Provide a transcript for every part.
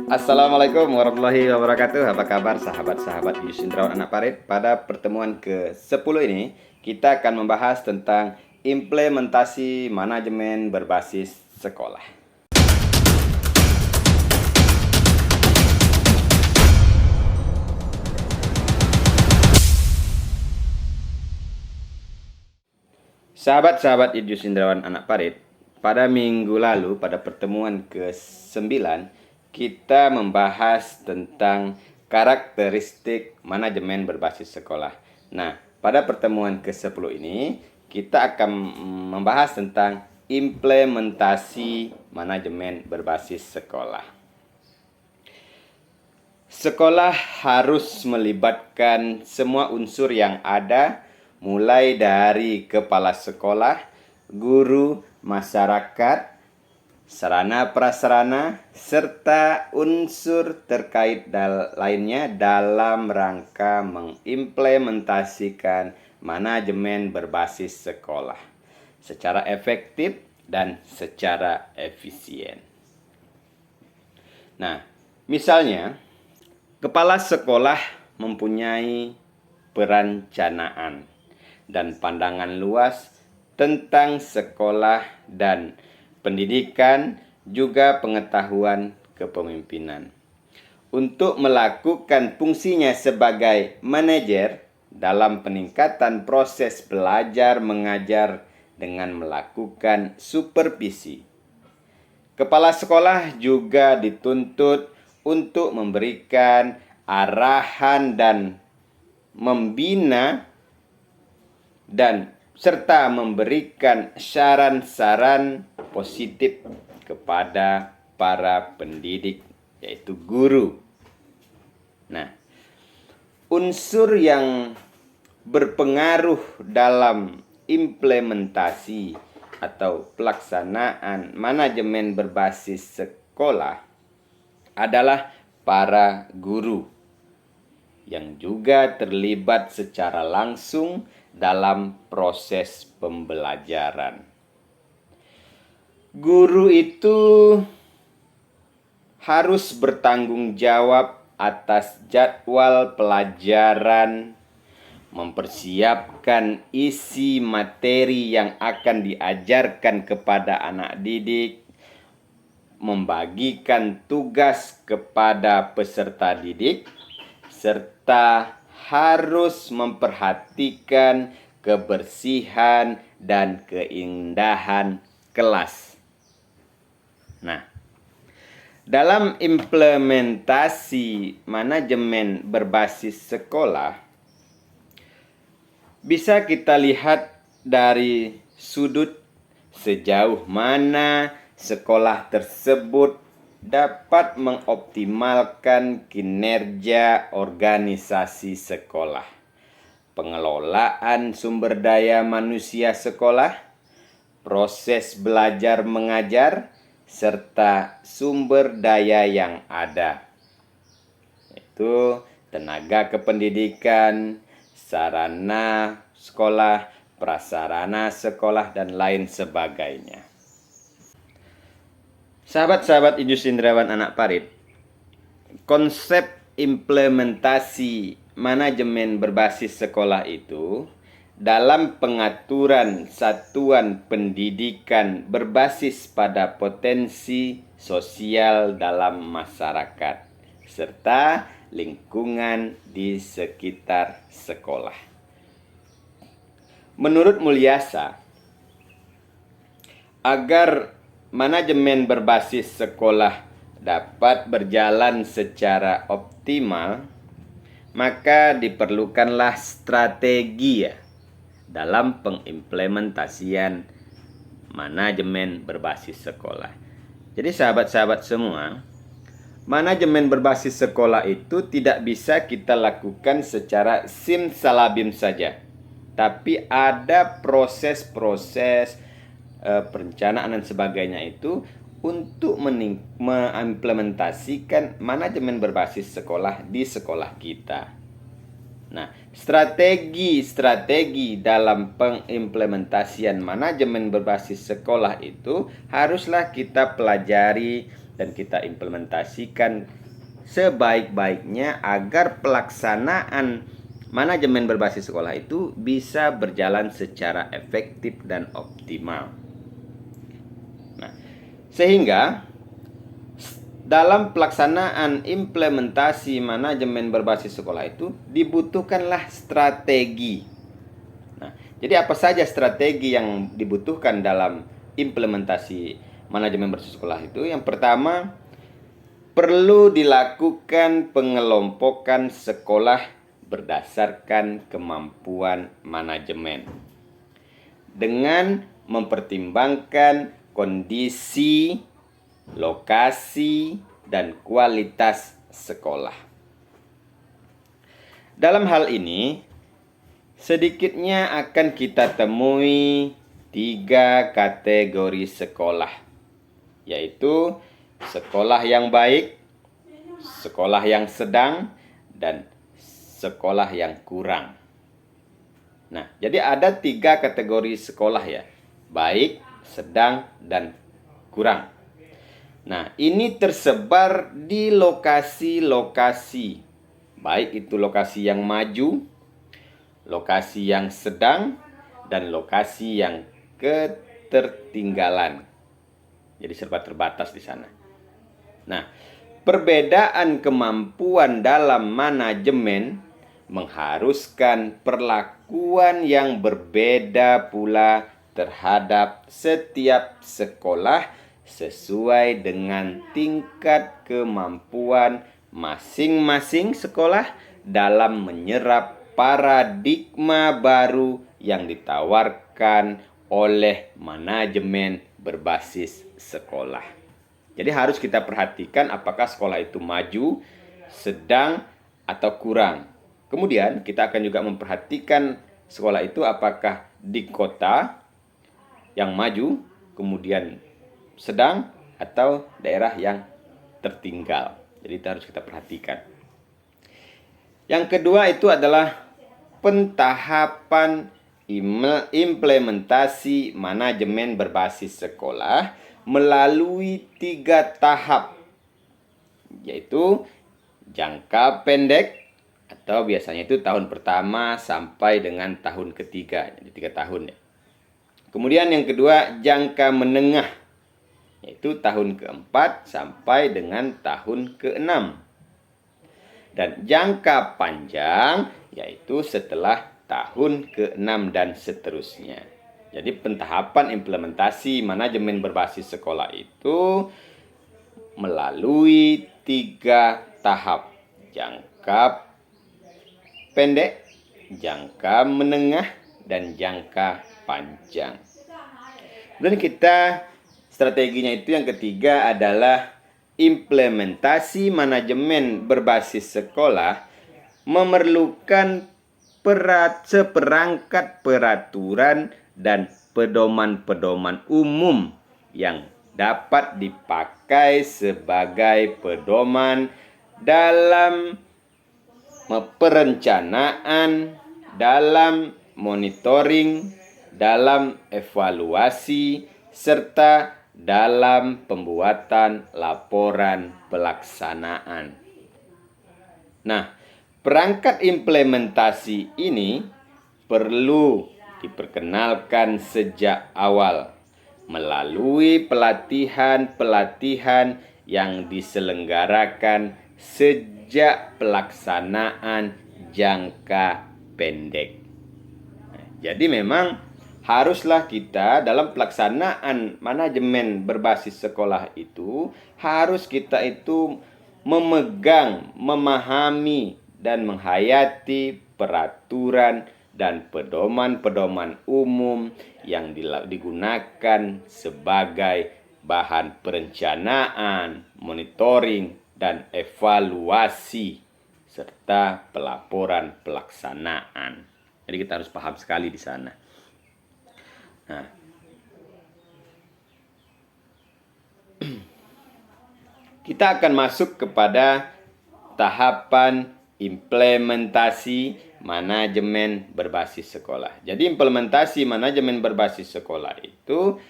Assalamualaikum warahmatullahi wabarakatuh. Apa kabar sahabat-sahabat Yus Indrawan Anak Parit? Pada pertemuan ke-10 ini kita akan membahas tentang implementasi manajemen berbasis sekolah. Sahabat-sahabat Yus Indrawan Anak Parit, pada minggu lalu pada pertemuan ke-9 kita membahas tentang karakteristik manajemen berbasis sekolah. Nah, pada pertemuan ke-10 ini kita akan membahas tentang implementasi manajemen berbasis sekolah. Sekolah harus melibatkan semua unsur yang ada, mulai dari kepala sekolah, guru, masyarakat, sarana prasarana, serta unsur terkait lainnya dalam rangka mengimplementasikan manajemen berbasis sekolah secara efektif dan secara efisien. Nah, misalnya, kepala sekolah mempunyai perencanaan dan pandangan luas tentang sekolah dan pendidikan, juga pengetahuan kepemimpinan. Untuk melakukan fungsinya sebagai manajer dalam peningkatan proses belajar mengajar dengan melakukan supervisi. Kepala sekolah juga dituntut untuk memberikan arahan dan membina dan serta memberikan saran-saran positif kepada para pendidik, yaitu guru. Nah, unsur yang berpengaruh dalam implementasi atau pelaksanaan manajemen berbasis sekolah adalah para guru yang juga terlibat secara langsung dalam proses pembelajaran. Guru itu harus bertanggung jawab atas jadwal pelajaran, mempersiapkan isi materi yang akan diajarkan kepada anak didik, membagikan tugas kepada peserta didik, serta harus memperhatikan kebersihan dan keindahan kelas. Nah, dalam implementasi manajemen berbasis sekolah, bisa kita lihat dari sudut sejauh mana sekolah tersebut dapat mengoptimalkan kinerja organisasi sekolah, pengelolaan sumber daya manusia sekolah, proses belajar mengajar, serta sumber daya yang ada, yaitu tenaga kependidikan, sarana sekolah, prasarana sekolah, dan lain sebagainya. Sahabat-sahabat Yus Indrawan Anak Parit, konsep implementasi manajemen berbasis sekolah itu dalam pengaturan satuan pendidikan berbasis pada potensi sosial dalam masyarakat serta lingkungan di sekitar sekolah. Menurut Mulyasa, agar manajemen berbasis sekolah dapat berjalan secara optimal, maka diperlukanlah strategi dalam pengimplementasian manajemen berbasis sekolah. Jadi sahabat-sahabat semua, manajemen berbasis sekolah itu tidak bisa kita lakukan secara simsalabim saja, tapi ada proses-proses perencanaan dan sebagainya itu untuk mengimplementasikan manajemen berbasis sekolah di sekolah kita. Nah, Strategi-strategi dalam pengimplementasian manajemen berbasis sekolah itu haruslah kita pelajari dan kita implementasikan sebaik-baiknya agar pelaksanaan manajemen berbasis sekolah itu bisa berjalan secara efektif dan optimal. Nah, sehingga dalam pelaksanaan implementasi manajemen berbasis sekolah itu dibutuhkanlah strategi. Nah, jadi apa saja strategi yang dibutuhkan dalam implementasi manajemen berbasis sekolah itu? Yang pertama, perlu dilakukan pengelompokan sekolah berdasarkan kemampuan manajemen dengan mempertimbangkan kondisi, lokasi, dan kualitas sekolah. Dalam hal ini, sedikitnya akan kita temui 3 kategori sekolah, yaitu sekolah yang baik, sekolah yang sedang, dan sekolah yang kurang. Nah, jadi ada 3 kategori sekolah ya, baik, sedang, dan kurang. Nah, ini tersebar di lokasi-lokasi, baik itu lokasi yang maju, lokasi yang sedang, dan lokasi yang ketertinggalan. Jadi serba terbatas di sana. Nah, perbedaan kemampuan dalam manajemen mengharuskan perlakuan yang berbeda pula terhadap setiap sekolah sesuai dengan tingkat kemampuan masing-masing sekolah dalam menyerap paradigma baru yang ditawarkan oleh manajemen berbasis sekolah. Jadi harus kita perhatikan apakah sekolah itu maju, sedang, atau kurang. Kemudian kita akan juga memperhatikan sekolah itu apakah di kota yang maju, kemudian sedang, atau daerah yang tertinggal. Jadi itu harus kita perhatikan. Yang kedua itu adalah pentahapan implementasi manajemen berbasis sekolah melalui 3 tahap, yaitu jangka pendek atau biasanya itu tahun pertama sampai dengan tahun ketiga, jadi 3 tahun ya. Kemudian yang kedua jangka menengah, yaitu tahun keempat sampai dengan tahun keenam. Dan jangka panjang, yaitu setelah tahun keenam dan seterusnya. Jadi pentahapan implementasi manajemen berbasis sekolah itu melalui 3 tahap. Jangka pendek, jangka menengah, dan jangka panjang. Dan kita strateginya itu yang ketiga adalah implementasi manajemen berbasis sekolah memerlukan seperangkat peraturan dan pedoman-pedoman umum yang dapat dipakai sebagai pedoman dalam perencanaan, dalam monitoring, dalam evaluasi, serta dalam pembuatan laporan pelaksanaan. Nah, perangkat implementasi ini perlu diperkenalkan sejak awal melalui pelatihan-pelatihan yang diselenggarakan sejak pelaksanaan jangka pendek. Jadi memang haruslah kita dalam pelaksanaan manajemen berbasis sekolah itu harus kita itu memegang, memahami, dan menghayati peraturan dan pedoman-pedoman umum yang digunakan sebagai bahan perencanaan, monitoring, dan evaluasi serta pelaporan pelaksanaan. Jadi kita harus paham sekali di sana. Nah, kita akan masuk kepada tahapan implementasi manajemen berbasis sekolah. Jadi implementasi manajemen berbasis sekolah itu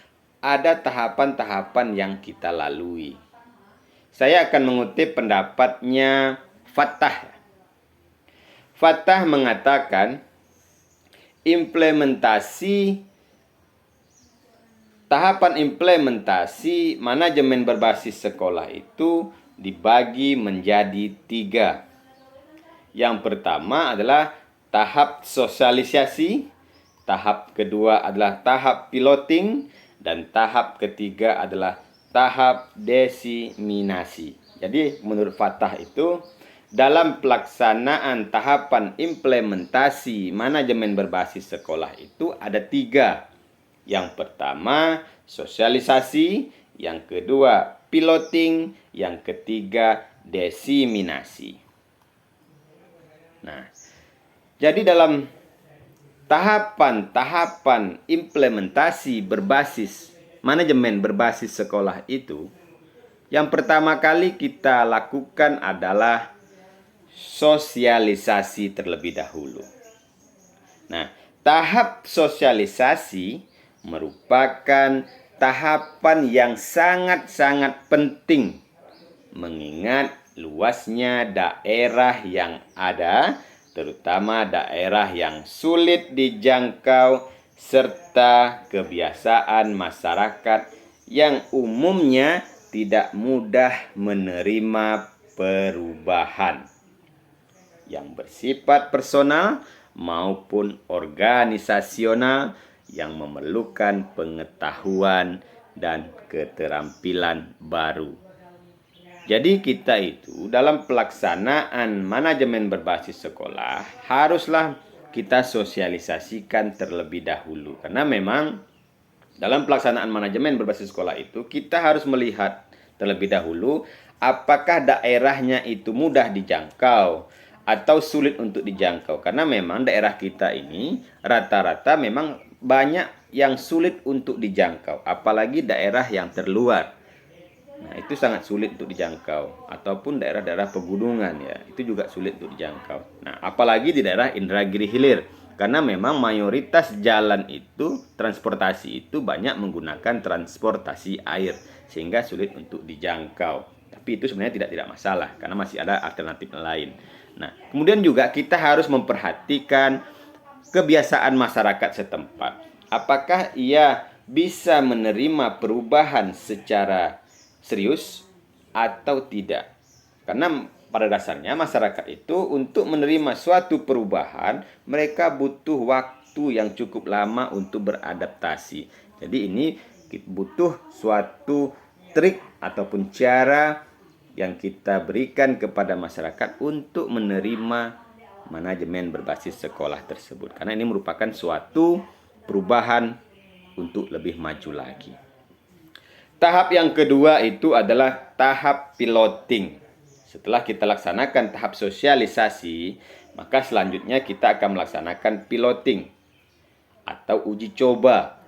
ada tahapan-tahapan yang kita lalui. Saya akan mengutip pendapatnya Fattah. Fattah mengatakan tahapan implementasi manajemen berbasis sekolah itu dibagi menjadi 3. Yang pertama adalah tahap sosialisasi, tahap kedua adalah tahap piloting, dan tahap ketiga adalah tahap diseminasi. Jadi menurut Fattah itu, dalam pelaksanaan tahapan implementasi manajemen berbasis sekolah itu ada 3. Yang pertama sosialisasi, yang kedua piloting, yang ketiga diseminasi. Nah, jadi dalam tahapan-tahapan implementasi berbasis manajemen berbasis sekolah itu, yang pertama kali kita lakukan adalah sosialisasi terlebih dahulu. Nah, tahap sosialisasi merupakan tahapan yang sangat-sangat penting mengingat luasnya daerah yang ada, terutama daerah yang sulit dijangkau, serta kebiasaan masyarakat yang umumnya tidak mudah menerima perubahan yang bersifat personal maupun organisasional yang memerlukan pengetahuan dan keterampilan baru. Jadi kita itu dalam pelaksanaan manajemen berbasis sekolah haruslah kita sosialisasikan terlebih dahulu. Karena memang dalam pelaksanaan manajemen berbasis sekolah itu kita harus melihat terlebih dahulu apakah daerahnya itu mudah dijangkau atau sulit untuk dijangkau. Karena memang daerah kita ini rata-rata memang banyak yang sulit untuk dijangkau, apalagi daerah yang terluar. Nah, itu sangat sulit untuk dijangkau, ataupun daerah-daerah pegunungan ya, itu juga sulit untuk dijangkau. Nah, apalagi di daerah Indragiri Hilir, karena memang mayoritas jalan itu, transportasi itu banyak menggunakan transportasi air, sehingga sulit untuk dijangkau. Tapi itu sebenarnya tidak masalah, karena masih ada alternatif lain. Nah, kemudian juga kita harus memperhatikan kebiasaan masyarakat setempat. Apakah ia bisa menerima perubahan secara serius atau tidak? Karena pada dasarnya masyarakat itu untuk menerima suatu perubahan, mereka butuh waktu yang cukup lama untuk beradaptasi. Jadi ini butuh suatu trik ataupun cara yang kita berikan kepada masyarakat untuk menerima manajemen berbasis sekolah tersebut. Karena ini merupakan suatu perubahan untuk lebih maju lagi. Tahap yang kedua itu adalah tahap piloting. Setelah kita laksanakan tahap sosialisasi, maka selanjutnya kita akan melaksanakan piloting atau uji coba.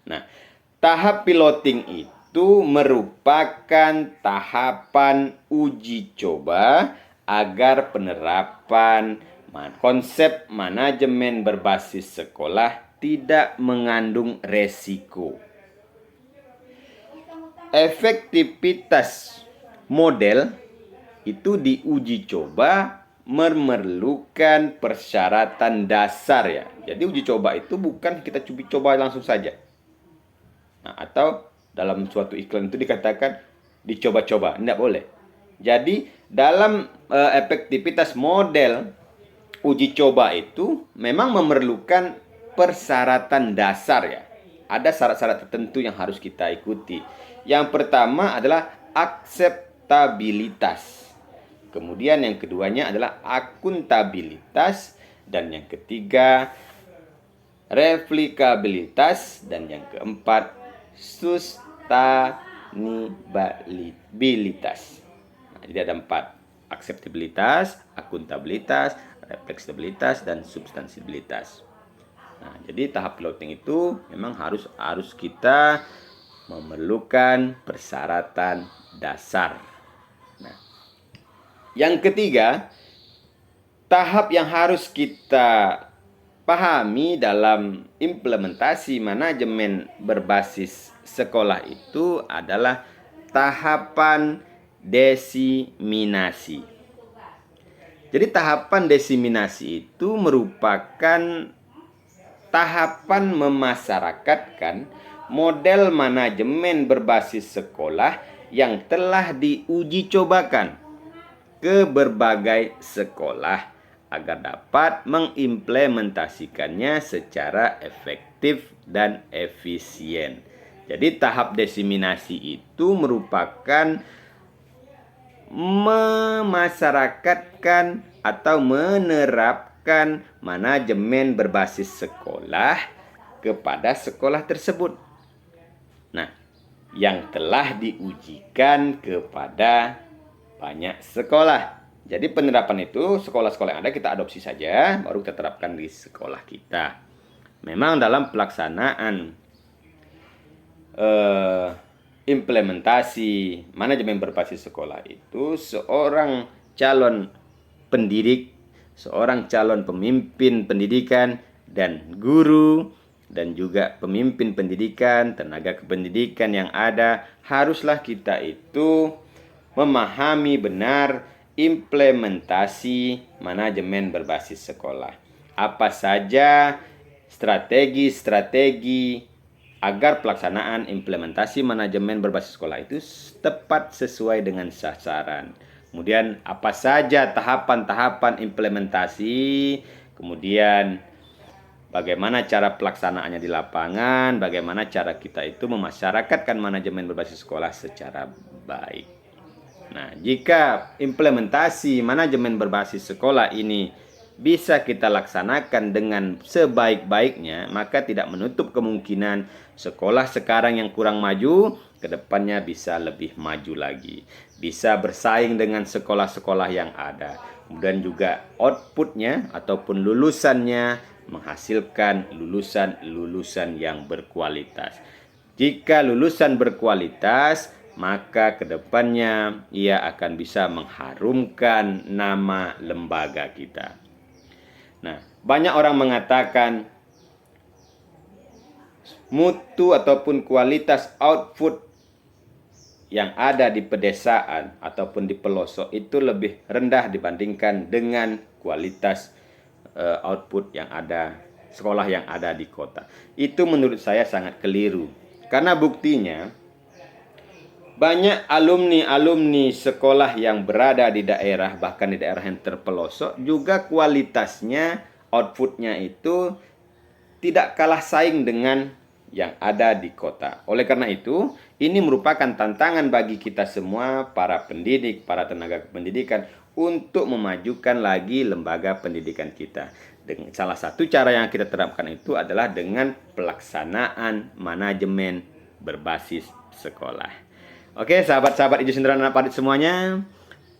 Nah, tahap piloting itu merupakan tahapan uji coba agar penerapan konsep manajemen berbasis sekolah tidak mengandung resiko. Efektivitas model itu diuji coba memerlukan persyaratan dasar ya. Jadi uji coba itu bukan kita coba langsung saja. Nah, atau dalam suatu iklan itu dikatakan dicoba-coba, tidak boleh. Jadi dalam efektivitas model uji coba itu memang memerlukan persyaratan dasar ya. Ada syarat-syarat tertentu yang harus kita ikuti. Yang pertama adalah akseptabilitas. Kemudian yang keduanya adalah akuntabilitas. Dan yang ketiga replikabilitas. Dan yang keempat sustainabilitas. Nah, jadi ada 4. Akseptabilitas, akuntabilitas, refleksibilitas, dan substansibilitas. Nah, jadi tahap piloting itu memang harus kita memerlukan persyaratan dasar. Nah, yang ketiga, tahap yang harus kita pahami dalam implementasi manajemen berbasis sekolah itu adalah tahapan desiminasi. Jadi tahapan desiminasi itu merupakan tahapan memasyarakatkan model manajemen berbasis sekolah yang telah diuji cobakan ke berbagai sekolah agar dapat mengimplementasikannya secara efektif dan efisien. Jadi tahap desiminasi itu merupakan memasyarakatkan atau menerapkan manajemen berbasis sekolah kepada sekolah tersebut. Nah, yang telah diujikan kepada banyak sekolah. Jadi penerapan itu sekolah-sekolah yang ada kita adopsi saja, baru kita terapkan di sekolah kita. Memang dalam pelaksanaan implementasi manajemen berbasis sekolah itu seorang calon pendidik, seorang calon pemimpin pendidikan dan guru dan juga pemimpin pendidikan, tenaga kependidikan yang ada, haruslah kita itu memahami benar implementasi manajemen berbasis sekolah. Apa saja strategi-strategi agar pelaksanaan implementasi manajemen berbasis sekolah itu tepat sesuai dengan sasaran. Kemudian apa saja tahapan-tahapan implementasi, kemudian bagaimana cara pelaksanaannya di lapangan, bagaimana cara kita itu memasyarakatkan manajemen berbasis sekolah secara baik. Nah, jika implementasi manajemen berbasis sekolah ini bisa kita laksanakan dengan sebaik-baiknya, maka tidak menutup kemungkinan sekolah sekarang yang kurang maju, ke depannya bisa lebih maju lagi. Bisa bersaing dengan sekolah-sekolah yang ada. Kemudian juga outputnya ataupun lulusannya menghasilkan lulusan-lulusan yang berkualitas. Jika lulusan berkualitas, maka ke depannya ia akan bisa mengharumkan nama lembaga kita. Nah, banyak orang mengatakan mutu ataupun kualitas output yang ada di pedesaan ataupun di pelosok itu lebih rendah dibandingkan dengan kualitas output yang ada, sekolah yang ada di kota. Itu menurut saya sangat keliru. Karena buktinya banyak alumni-alumni sekolah yang berada di daerah, bahkan di daerah yang terpelosok, juga kualitasnya, outputnya itu tidak kalah saing dengan yang ada di kota. Oleh karena itu, ini merupakan tantangan bagi kita semua, para pendidik, para tenaga kependidikan, untuk memajukan lagi lembaga pendidikan kita. Dengan salah satu cara yang kita terapkan itu adalah dengan pelaksanaan manajemen berbasis sekolah. Oke, sahabat-sahabat Ijo Sindrawan anak Parit semuanya,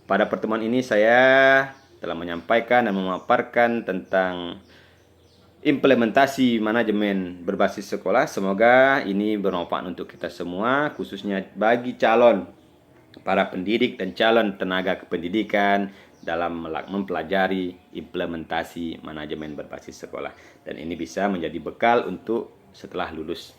pada pertemuan ini saya telah menyampaikan dan memaparkan tentang implementasi manajemen berbasis sekolah. Semoga ini bermanfaat untuk kita semua, khususnya bagi calon para pendidik dan calon tenaga kependidikan dalam mempelajari implementasi manajemen berbasis sekolah. Dan ini bisa menjadi bekal untuk setelah lulus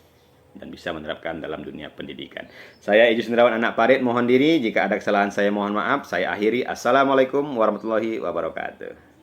dan bisa menerapkan dalam dunia pendidikan. Saya Ijo Sindrawan anak Parit mohon diri, jika ada kesalahan saya mohon maaf. Saya akhiri. Assalamualaikum warahmatullahi wabarakatuh.